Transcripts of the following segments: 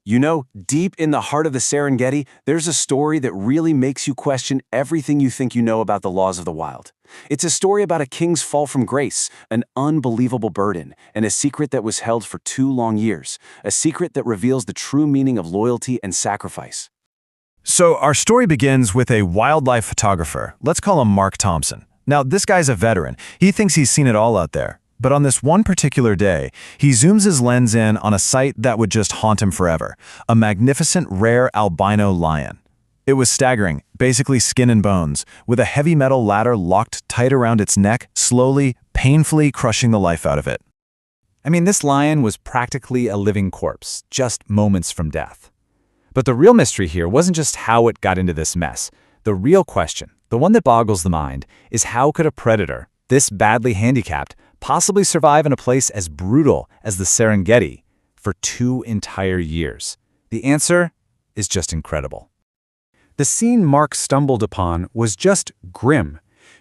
You know, deep in the heart of the Serengeti, there's a story that really makes you question everything you think you know about the laws of the wild. It's a story about a king's fall from grace, an unbelievable burden, and a secret that was held for 2 long years, a secret that reveals the true meaning of loyalty and sacrifice. So our story begins with a wildlife photographer. Let's call him Mark Thompson. Now, this guy's a veteran. He thinks he's seen it all out there. But on this one particular day, he zooms his lens in on a sight that would just haunt him forever, a magnificent rare albino lion. It was staggering, basically skin and bones, with a heavy metal ladder locked tight around its neck, slowly, painfully crushing the life out of it. I mean, this lion was practically a living corpse, just moments from death. But the real mystery here wasn't just how it got into this mess. The real question, the one that boggles the mind, is how could a predator, this badly handicapped, possibly survive in a place as brutal as the Serengeti for 2 entire years? The answer is just incredible. The scene Mark stumbled upon was just grim.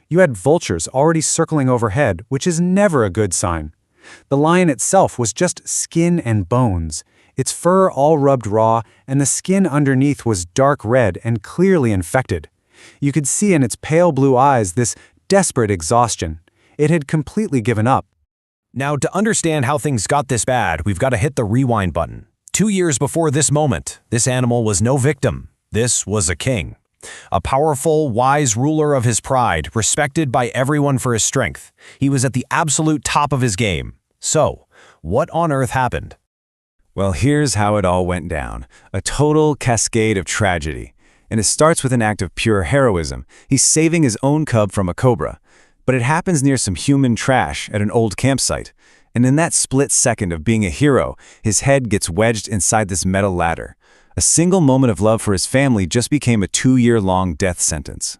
You had vultures already circling overhead, which is never a good sign. The lion itself was just skin and bones, its fur all rubbed raw, and the skin underneath was dark red and clearly infected. You could see in its pale blue eyes this desperate exhaustion. It had completely given up. Now, to understand how things got this bad, we've got to hit the rewind button. 2 years before this moment, this animal was no victim. This was a king. A powerful, wise ruler of his pride, respected by everyone for his strength. He was at the absolute top of his game. So, what on earth happened? Well, here's how it all went down. A total cascade of tragedy. And it starts with an act of pure heroism. He's saving his own cub from a cobra. But it happens near some human trash at an old campsite. And in that split second of being a hero, his head gets wedged inside this metal ladder. A single moment of love for his family just became a 2-year-long death sentence.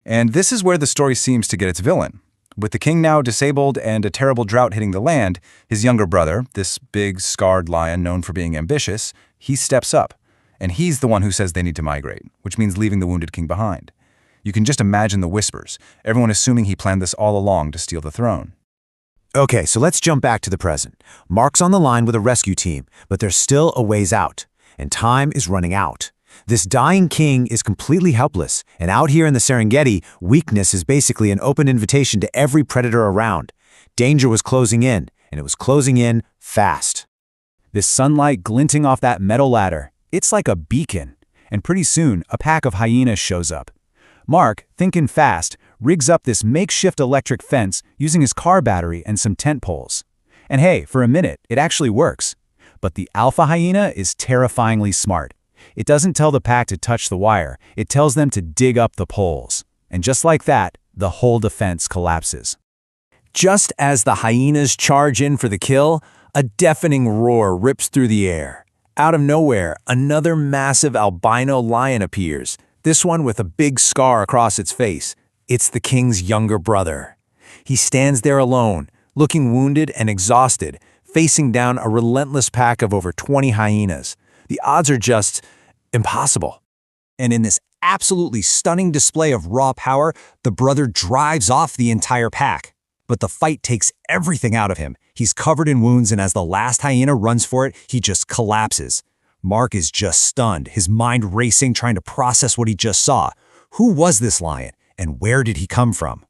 And this is where the story seems to get its villain. With the king now disabled and a terrible drought hitting the land, his younger brother, this big, scarred lion known for being ambitious, he steps up. And he's the one who says they need to migrate, which means leaving the wounded king behind. You can just imagine the whispers, everyone assuming he planned this all along to steal the throne. Okay, so let's jump back to the present. Mark's on the line with a rescue team, but there's still a ways out, and time is running out. This dying king is completely helpless, and out here in the Serengeti, weakness is basically an open invitation to every predator around. Danger was closing in, and it was closing in fast. This sunlight glinting off that metal ladder, it's like a beacon, and pretty soon a pack of hyenas shows up. Mark, thinking fast, rigs up this makeshift electric fence using his car battery and some tent poles. And hey, for a minute, it actually works. But the alpha hyena is terrifyingly smart. It doesn't tell the pack to touch the wire, it tells them to dig up the poles. And just like that, the whole defense collapses. Just as the hyenas charge in for the kill, a deafening roar rips through the air. Out of nowhere, another massive albino lion appears. This one with a big scar across its face. It's the king's younger brother. He stands there alone, looking wounded and exhausted, facing down a relentless pack of over 20 hyenas. The odds are just impossible. And in this absolutely stunning display of raw power, the brother drives off the entire pack. But the fight takes everything out of him. He's covered in wounds, and as the last hyena runs for it, he just collapses. Mark is just stunned, his mind racing, trying to process what he just saw. Who was this lion, and where did he come from?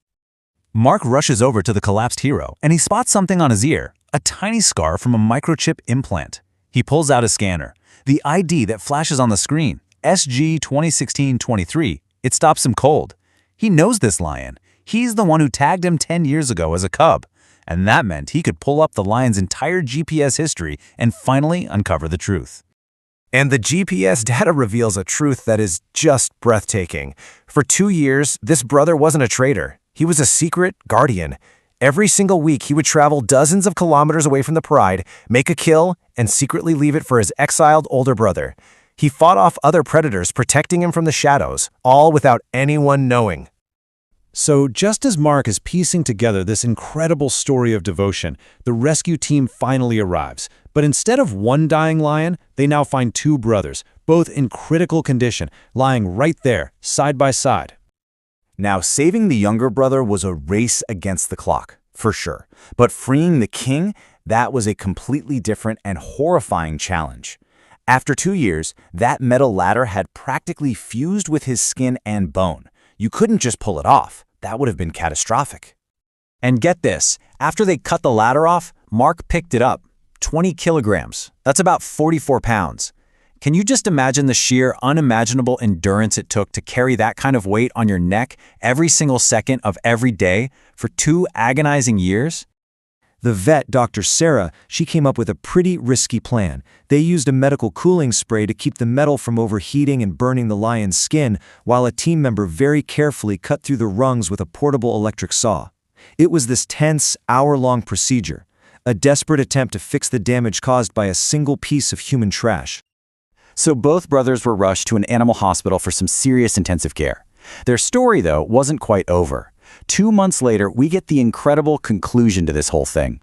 Mark rushes over to the collapsed hero, and he spots something on his ear, a tiny scar from a microchip implant. He pulls out a scanner. The ID that flashes on the screen, SG 2016-23, it stops him cold. He knows this lion. He's the one who tagged him 10 years ago as a cub. And that meant he could pull up the lion's entire GPS history and finally uncover the truth. And the GPS data reveals a truth that is just breathtaking. For 2 years, this brother wasn't a traitor. He was a secret guardian. Every single week, he would travel dozens of kilometers away from the pride, make a kill, and secretly leave it for his exiled older brother. He fought off other predators, protecting him from the shadows, all without anyone knowing. So just as Mark is piecing together this incredible story of devotion, the rescue team finally arrives. But instead of one dying lion, they now find 2 brothers, both in critical condition, lying right there, side by side. Now, saving the younger brother was a race against the clock, for sure. But freeing the king, that was a completely different and horrifying challenge. After 2 years, that metal ladder had practically fused with his skin and bone. You couldn't just pull it off. That would have been catastrophic. And get this, after they cut the ladder off, Mark picked it up. 20 kilograms. That's about 44 pounds. Can you just imagine the sheer unimaginable endurance it took to carry that kind of weight on your neck every single second of every day for 2 agonizing years? The vet, Dr. Sarah, she came up with a pretty risky plan. They used a medical cooling spray to keep the metal from overheating and burning the lion's skin, while a team member very carefully cut through the rungs with a portable electric saw. It was this tense, hour-long procedure, a desperate attempt to fix the damage caused by a single piece of human trash. So both brothers were rushed to an animal hospital for some serious intensive care. Their story, though, wasn't quite over. 2 months later, we get the incredible conclusion to this whole thing.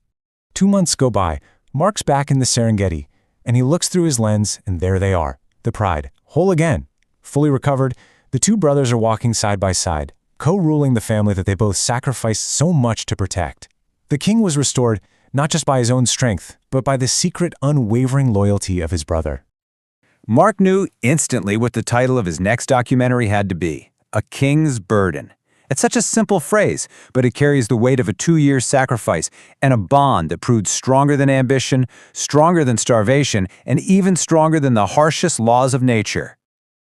2 months go by. Mark's back in the Serengeti, and he looks through his lens, and there they are, the pride, whole again. Fully recovered, the 2 brothers are walking side by side, co-ruling the family that they both sacrificed so much to protect. The king was restored not just by his own strength, but by the secret, unwavering loyalty of his brother. Mark knew instantly what the title of his next documentary had to be, A King's Burden. It's such a simple phrase, but it carries the weight of a 2-year sacrifice and a bond that proved stronger than ambition, stronger than starvation, and even stronger than the harshest laws of nature.